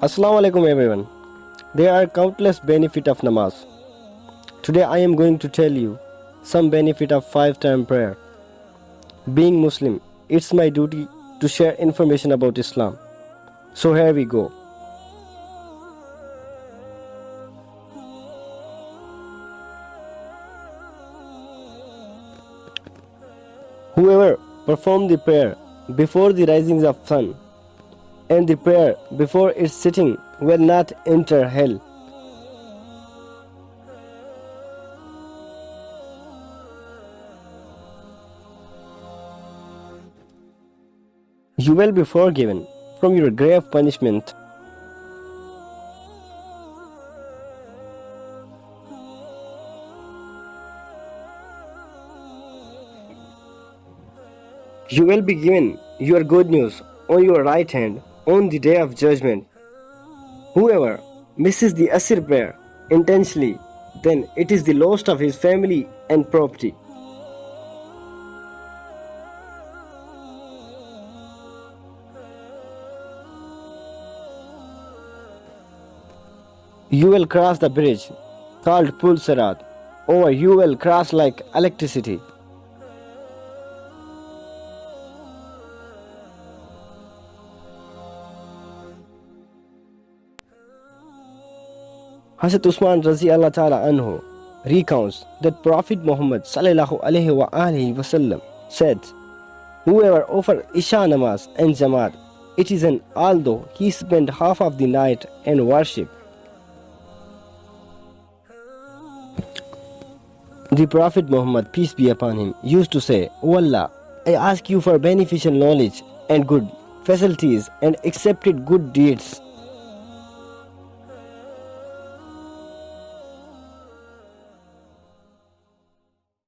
Assalamu alaikum everyone. There are countless benefits of namaz. Today I am going to tell you some benefit of 5-time prayer. Being Muslim, it's my duty to share information about Islam. So here we go. Whoever performed the prayer before the rising of sun and the prayer before its setting will not enter hell. You will be forgiven from your grave punishment. You will be given your good news on your right hand on the day of judgment. Whoever misses the Asr prayer intentionally, then it is the loss of his family and property. You will cross the bridge called Pul Sirat, or you will cross like electricity. Hazrat Usman Razi Allah Ta'ala Anhu recounts that Prophet Muhammad Sallallahu Alaihi Wasallam said, whoever offers Isha Namaz and Jamaat, it is an although he spent half of the night in worship. The Prophet Muhammad, peace be upon him, used to say, O Allah, I ask you for beneficial knowledge and good facilities and accepted good deeds.